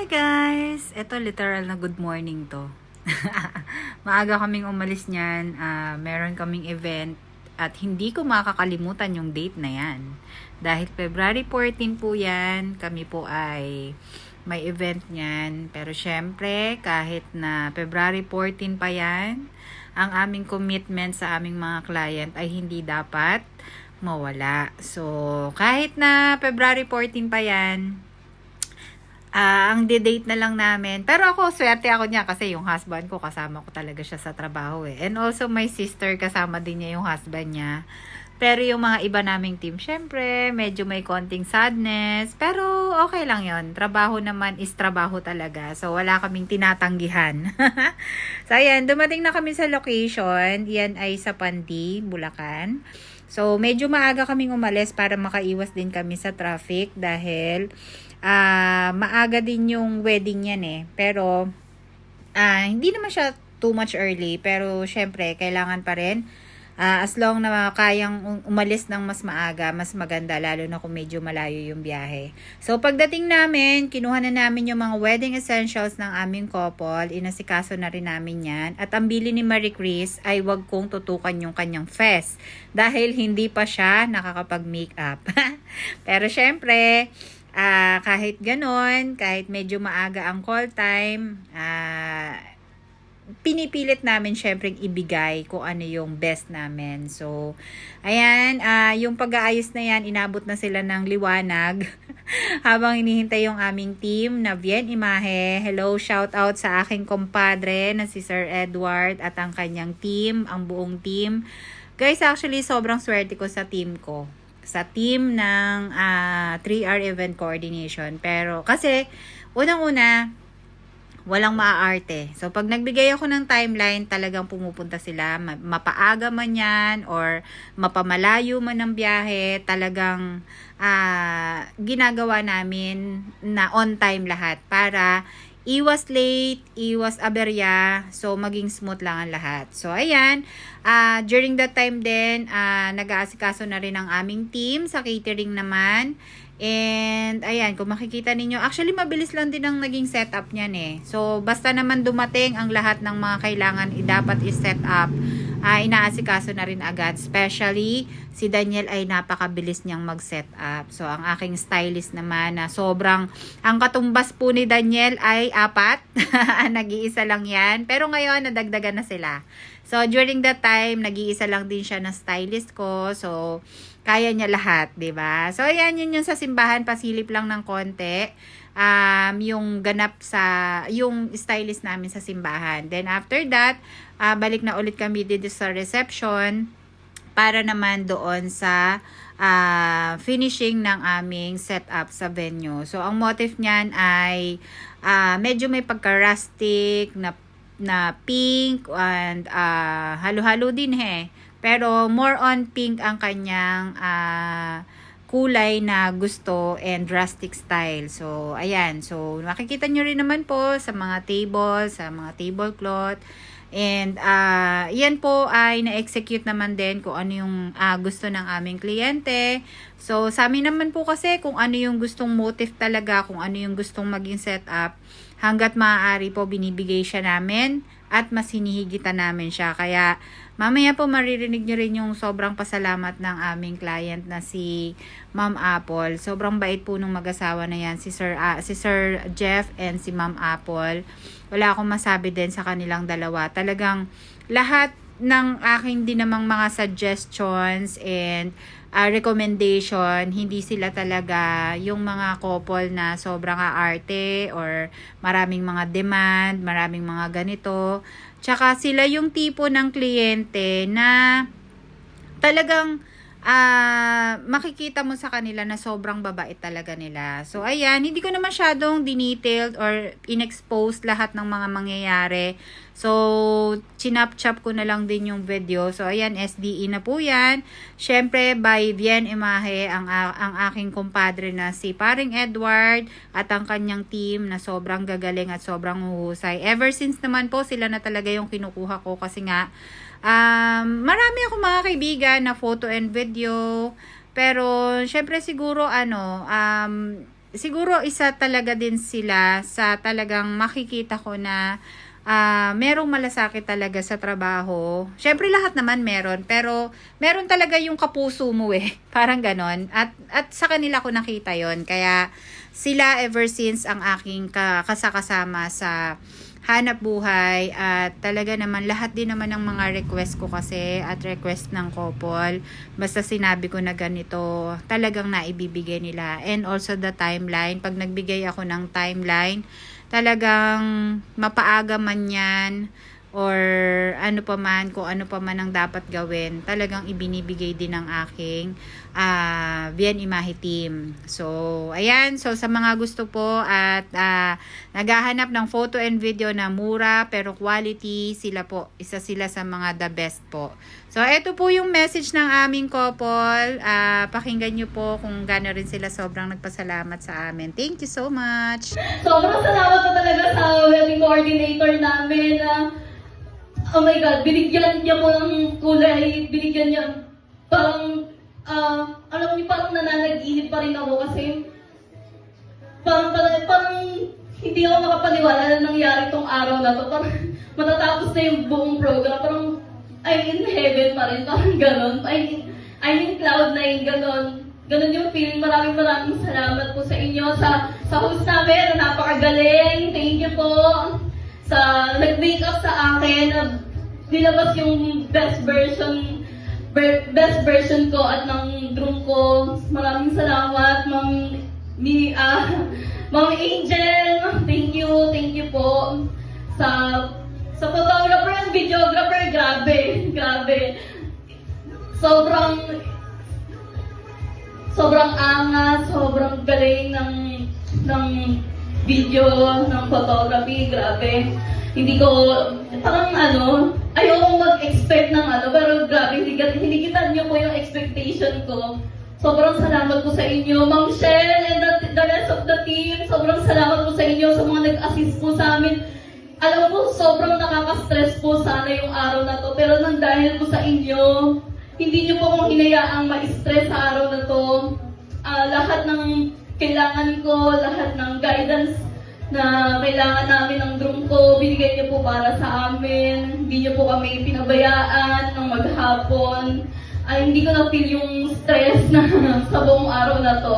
Hi guys! Ito literal na good morning to. Maaga kaming umalis niyan. Meron kaming event at hindi ko makakalimutan yung date na yan. Dahil February 14 po yan, kami po ay may event niyan. Pero syempre, kahit na February 14 pa yan, ang aming commitment sa aming mga client ay hindi dapat mawala. So, kahit na February 14 pa yan, ang date na lang namin. Pero ako, swerte ako niya kasi yung husband ko, kasama ko talaga siya sa trabaho eh. And also, my sister, kasama din niya yung husband niya. Pero yung mga iba naming team, syempre, medyo may konting sadness. Pero okay lang yon. Trabaho naman is trabaho talaga. So, wala kaming tinatanggihan. So, ayan, dumating na kami sa location. Yan ay sa Pandi, Bulacan. So, medyo maaga kaming umalis para makaiwas din kami sa traffic dahil maaga din yung wedding yan eh. Pero, hindi naman siya too much early. Pero, syempre, kailangan pa rin. As long na kayang umalis ng mas maaga, mas maganda. Lalo na kung medyo malayo yung biyahe. So, pagdating namin, kinuha na namin yung mga wedding essentials ng aming couple. Inasikaso na rin namin yan. At ang bili ni Marie Chris ay wag kong tutukan yung kanyang fest. Dahil hindi pa siya nakakapag-makeup. Pero, syempre, kahit ganon, kahit medyo maaga ang call time, pinipilit namin syempre ibigay kung ano yung best namin. So, ayan, yung pag-aayos na yan, inabot na sila ng liwanag habang hinihintay yung aming team na Bien Imahe. Hello, shout out sa aking kumpadre na si Sir Edward at ang kanyang team, ang buong team. Guys, actually, sobrang swerte ko sa team ko. Sa team ng 3R Event Coordination. Pero, kasi, unang-una, walang maaarte. So, pag nagbigay ako ng timeline, talagang pumupunta sila. Mapaaga man yan, or mapamalayo man ang biyahe, talagang ginagawa namin na on time lahat para iwas late, iwas aberya, so maging smooth lang ang lahat. So, ayan, during that time din, nag-aasikaso na rin ang aming team sa catering naman. And, ayan, kung makikita ninyo, actually, mabilis lang din ang naging setup niyan eh. So, basta naman dumating ang lahat ng mga kailangan dapat i-set up, inaasikaso na rin agad. Especially, si Daniel ay napakabilis niyang mag-set up. So, ang aking stylist naman na sobrang, ang katumbas po ni Daniel ay 4. Nag-iisa lang yan. Pero ngayon, nadagdagan na sila. So, during that time, nag-iisa lang din siya na stylist ko. So, kaya niya lahat, 'di ba? So, ayan, yun yung sa simbahan, pasilip lang ng konti. Yung ganap sa, yung stylist namin sa simbahan. Then, after that, balik na ulit kami dito sa reception para naman doon sa finishing ng aming setup sa venue. So, ang motif niyan ay medyo may pagka-rustic na pink and halo-halo din Pero more on pink ang kanyang kulay na gusto and drastic style. So, ayan. So, makikita nyo rin naman po sa mga table, sa mga tablecloth. And, yan po ay na-execute naman din kung ano yung gusto ng aming kliyente. So, sa amin naman po kasi kung ano yung gustong motif talaga, kung ano yung gustong maging setup, hanggat maaari po binibigay siya namin at mas hinihigitan namin siya. Kaya, mamaya po maririnig nyo rin yung sobrang pasalamat ng aming client na si Ma'am Apple. Sobrang bait po nung mag-asawa na yan, si Sir Jeff and si Ma'am Apple. Wala akong masabi din sa kanilang dalawa. Talagang lahat ng aking din namang mga suggestions and recommendation, hindi sila talaga yung mga couple na sobrang aarte or maraming mga demand, maraming mga ganito. Tsaka sila yung tipo ng kliyente na talagang makikita mo sa kanila na sobrang babait talaga nila. So, ayan, hindi ko na masyadong dinetailed or inexposed lahat ng mga mangyayari. So, chinap-chap ko na lang din yung video. So, ayan, SDE na po yan. Syempre, by Bien Imahe, ang aking kumpadre na si Paring Edward at ang kanyang team na sobrang gagaling at sobrang huhusay. Ever since naman po, sila na talaga yung kinukuha ko kasi nga, marami akong mga kaibigan na photo and video. Pero, syempre siguro, siguro isa talaga din sila sa talagang makikita ko na merong malasakit talaga sa trabaho. Syempre lahat naman meron, pero meron talaga yung kapuso mo eh. Parang ganon. At sa kanila ko nakita yon. Kaya sila ever since ang aking kasakasama sa hanap buhay, at talaga naman lahat din naman ng mga request ko kasi at request ng couple, basta sinabi ko na ganito, talagang naibibigay nila. And also the timeline, pag nagbigay ako ng timeline, talagang mapaaga man yan or ano pa man, kung ano pa man ang dapat gawin, talagang ibinibigay din ng aking Bien Imahe team. So, ayan. So, sa mga gusto po at naghahanap ng photo and video na mura pero quality, sila po. Isa sila sa mga the best po. So, ito po yung message ng aming couple. Pakinggan nyo po kung gano'n rin sila sobrang nagpasalamat sa amin. Thank you so much. Sobrang salamat po talaga sa wedding coordinator namin. Oh my God, binigyan niya po ng kulay, binigyan niya parang, alam niyo, parang nananaginip pa rin ako kasi parang hindi ako makapaniwala na nangyari tong araw na to. Parang matatapos na yung buong program, parang I'm in heaven pa rin, parang ganon. I'm in cloud nine, ganon. Ganon yung feeling. Maraming salamat po sa inyo, sa host namin, na napakagaling. Thank you po sa nag-wake up sa akin, na nilabas yung best version ko at ng groom ko. Maraming salamat, Ma'am Angel. Thank you po sa photographer and videographer. Grabe. Sobrang angas, sobrang galing ng video, ng photography, grabe. Hindi ko, parang ayoko mag-expect ng pero grabe, hindi kita niyo po yung expectation ko. Sobrang salamat po sa inyo, Ma'am Shell and the rest of the team. Sobrang salamat po sa inyo, sa mga nag-assist po sa amin. Alam mo, sobrang nakaka-stress po sana yung araw na to, pero nang dahil po sa inyo, hindi niyo po akong hinayaang ma-stress sa araw na to. Lahat ng kailangan ko, lahat ng guidance na kailangan namin ng groom ko, binigay niyo po para sa amin. Hindi niyo po kami pinabayaan ng maghapon. Hindi ko na-feel yung stress na sa buong araw na to.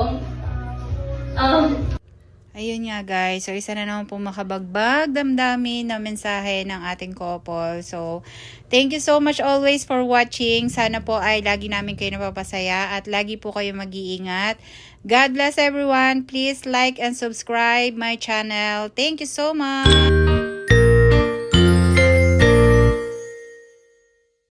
Ayun nga guys, so isa na naman po makabagbag damdamin na mensahe ng ating couple. So, thank you so much always for watching. Sana po ay lagi namin kayo napapasaya at lagi po kayo mag-iingat. God bless everyone. Please like and subscribe my channel. Thank you so much.